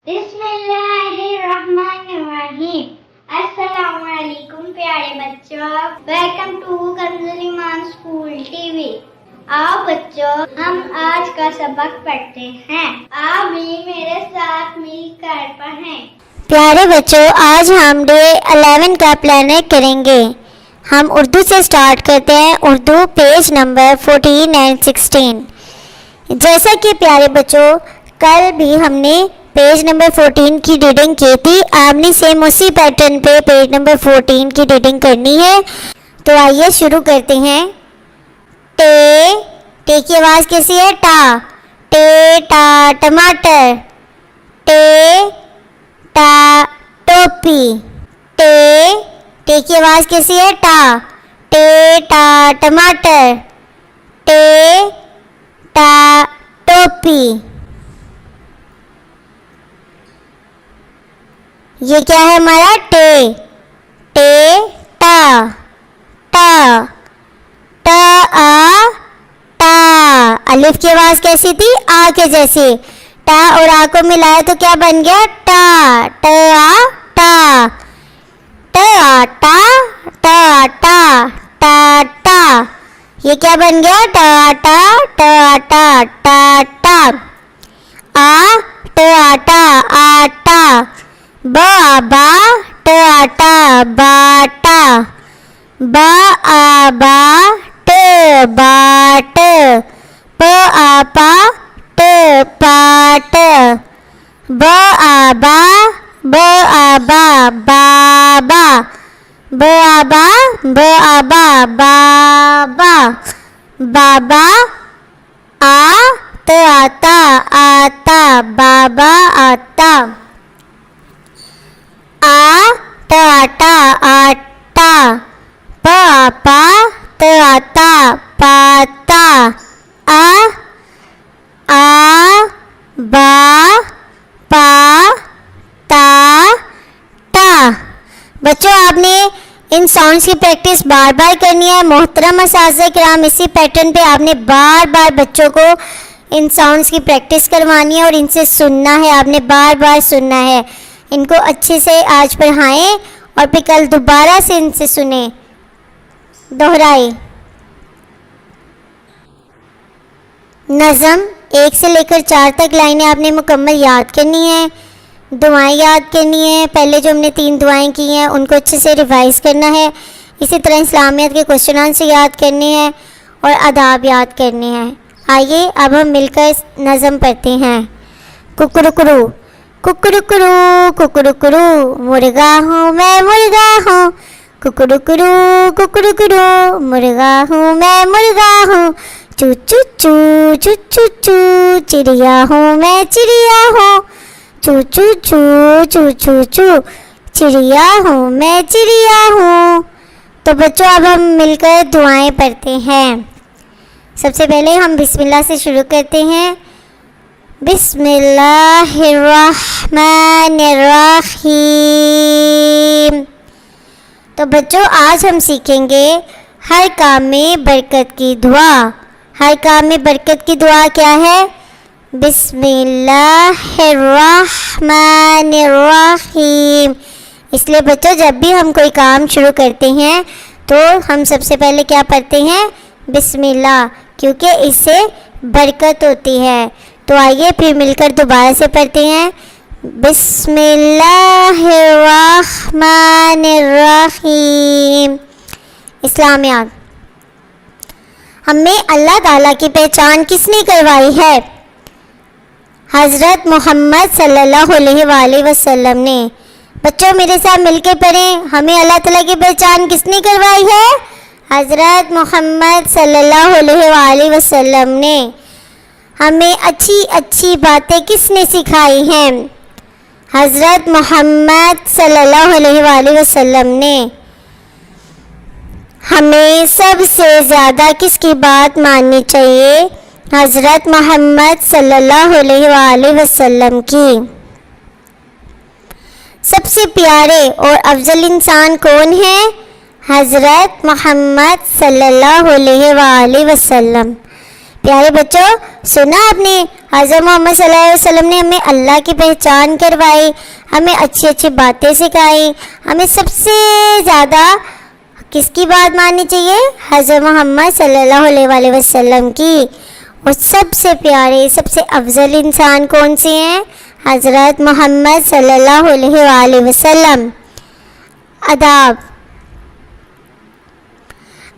बिस्मिल्लाहिर्रहमानिर्रहीम। अस्सलामुअलैकुम प्यारे बच्चों, welcome to Kanzul Iman school TV. आओ बच्चों, हम आज का सबक पढ़ते हैं। आप भी मेरे साथ मिलकर पढ़ें। प्यारे बच्चों, आज हम डे 11 का प्लानर करेंगे। हम उर्दू से स्टार्ट करते हैं। Urdu page number 14 and 16। जैसा कि प्यारे बच्चों कल भी हमने पेज नंबर 14 की रीडिंग की थी, आपने सेम उसी पैटर्न पे पेज नंबर 14 की रीडिंग करनी है। तो आइए शुरू करते हैं। टे टे की आवाज़ कैसी है? टा। टे टा टमाटर। टे टा टोपी। टे टे की आवाज़ कैसी है? टा। टे टा टमाटर। टे टा टोपी। ये क्या है हमारा? टे। टे टा टा टा आ टा। अलिफ की आवाज़ कैसी थी? आ के जैसी। टा और आ को मिलाया तो क्या बन गया? टा। ट आ टा। ट आ टा। ट आ टा। टा टा। ये क्या बन गया? टा टा टा टा टा टा। आ ट आ टा आटा। ब आ बा ट आ टा बाटा। ब आ बा ट बाट। प आ पा ट पाट। ब आ बा बाबा। ब आ बा बाबा। बाबा आ त आता आता बाबा आता। आ त आटा आटा। प आ पा त आता पाता। आ बा पा ता टा। बच्चों आपने इन साउंड्स की प्रैक्टिस बार बार करनी है। मोहतरम असातिज़ा किराम, इसी पैटर्न पे आपने बार बार बच्चों को इन साउंड्स की प्रैक्टिस करवानी है और इनसे सुनना है। आपने बार बार सुनना है। इनको अच्छे से आज पढ़ाएं और फिर कल दोबारा से इनसे सुने, दोहराए। नज़म 1 से लेकर 4 तक लाइनें आपने मुकम्मल याद करनी है। दुआएं याद करनी है। पहले जो हमने 3 दुआएं की हैं उनको अच्छे से रिवाइज़ करना है। इसी तरह इस्लामियत के क्वेश्चन आंसर याद करने हैं और आदाब याद करने हैं। आइए अब हम मिलकर नज़म पढ़ते हैं। कुकरुकुरु कुकरुकुरु कुकरुकुरु, मुर्गा हूँ मैं मुर्गा हूँ। कुकरुकुरु कुकरुकुरु, मुर्गा हूँ मैं मुर्गा हूँ। चू चू चू चू चू चू, चिड़िया हूँ मैं चिड़िया हूँ। चू चू चू चू चू चू, चिड़िया हूँ मैं चिड़िया हूँ। तो बच्चों अब हम मिलकर दुआएं पढ़ते हैं। सबसे पहले हम बिस्मिल्लाह से शुरू करते हैं। बिस्मिल्लाहिर्रहमानिर्रहीम। तो बच्चों आज हम सीखेंगे हर काम में बरकत की दुआ। हर काम में बरकत की दुआ क्या है? बिस्मिल्लाहिर्रहमानिर्रहीम। इसलिए बच्चों जब भी हम कोई काम शुरू करते हैं तो हम सबसे पहले क्या पढ़ते हैं? बिस्मिल्लाह, क्योंकि इससे बरकत होती है। तो आइए फिर मिलकर दोबारा से पढ़ते हैं। बिस्मिल्लाहिर्रहमानिर्रहीम। इस्लामियात। हमें अल्लाह ताला की पहचान किसने करवाई है? हज़रत मोहम्मद सल्लल्लाहु अलैहि वसल्लम ने। बच्चों मेरे साथ मिलकर पढ़ें। हमें अल्लाह ताला की पहचान किसने करवाई है? हज़रत मोहम्मद सल्लल्लाहु अलैहि वसल्लम ने। हमें अच्छी अच्छी बातें किसने सिखाई हैं? हज़रत मोहम्मद सल्लल्लाहु अलैहि वसल्लम ने। हमें सबसे ज़्यादा किसकी बात माननी चाहिए? हज़रत मोहम्मद सल्लल्लाहु अलैहि वसल्लम की। सबसे प्यारे और अफजल इंसान कौन है? हज़रत मोहम्मद सल्लल्लाहु अलैहि वसल्लम। प्यारे बच्चों, सुना आपने? हज़रत मोहम्मद सल्लल्लाहु अलैहि वसल्लम ने हमें अल्लाह की पहचान करवाई, हमें अच्छी अच्छी बातें सिखाई। हमें सबसे ज़्यादा किसकी बात माननी चाहिए? हज़रत मोहम्मद सल्लल्लाहु अलैहि वसल्लम की। और सबसे प्यारे, सबसे अफजल इंसान कौन से हैं? हज़रत मोहम्मद सल्लल्लाहु अलैहि वसल्लम। आदाब।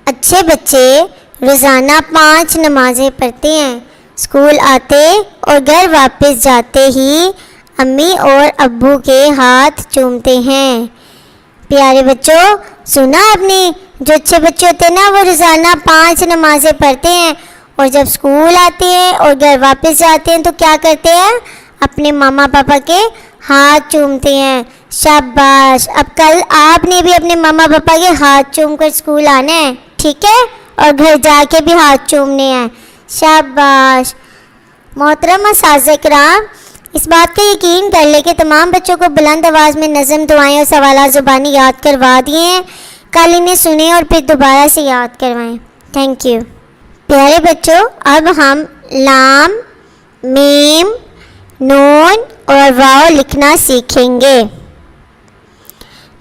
अच्छे बच्चे रोज़ाना 5 नमाज़ें पढ़ते हैं। स्कूल आते और घर वापस जाते ही अम्मी और अब्बू के हाथ चूमते हैं। प्यारे बच्चों, सुना आपने? जो अच्छे बच्चे होते हैं ना, वो रोज़ाना 5 नमाज़ें पढ़ते हैं और जब स्कूल आते हैं और घर वापस जाते हैं तो क्या करते हैं? अपने मामा पापा के हाथ चूमते हैं। शाबाश। अब कल आपने भी अपने मामा पापा के हाथ चूम कर स्कूल आना है, ठीक है? और घर जाके भी हाथ चूमने हैं। शाबाश। मोहतरम असातिज़ा किराम, इस बात का यकीन कर ले कि तमाम बच्चों को बुलंद आवाज़ में नज़म, दुआएं और सवालात ज़ुबानी याद करवा दिए हैं। कल इन्हें सुने और फिर दोबारा से याद करवाएं। Thank you. प्यारे बच्चों, अब हम लाम, मीम, नून और वाव लिखना सीखेंगे।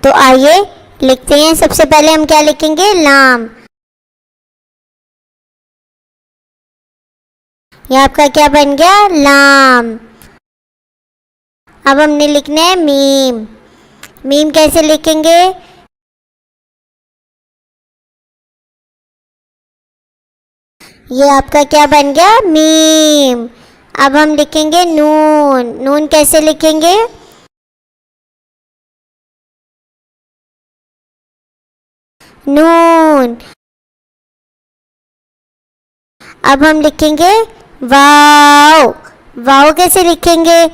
तो आइए लिखते हैं। सबसे पहले हम क्या लिखेंगे? लाम। ये आपका क्या बन गया? लाम। अब हमने लिखना है मीम। मीम कैसे लिखेंगे? ये आपका क्या बन गया? मीम। अब हम लिखेंगे नून। नून कैसे लिखेंगे? नून। अब हम लिखेंगे वाव। वाव कैसे लिखेंगे?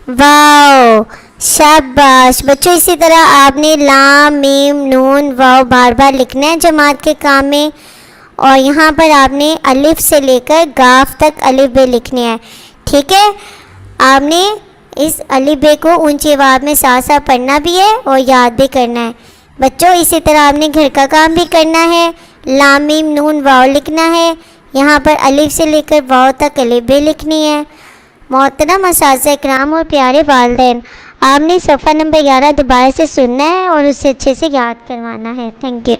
वाव। शाबाश बच्चों, इसी तरह आपने लाम, मीम, नून, वाव बार बार लिखना है जमात के काम में। और यहाँ पर आपने अलिफ से लेकर गाफ तक अलिफ बे लिखने हैं, ठीक है? आपने इस अलिफ बे को ऊंची आवाज़ में साथ साथ पढ़ना भी है और याद भी करना है। बच्चों, इसी तरह आपने घर का काम भी करना है। लाम, मीम, नून, वाव लिखना है। यहाँ पर अलिफ से लेकर वाव तक अलिफ बे लिखनी है। मोहतरम असातिज़ा इकराम और प्यारे वालिदैन, आपने सफ़ा नंबर 11 दोबारा से सुनना है और उसे अच्छे से याद करवाना है। Thank you.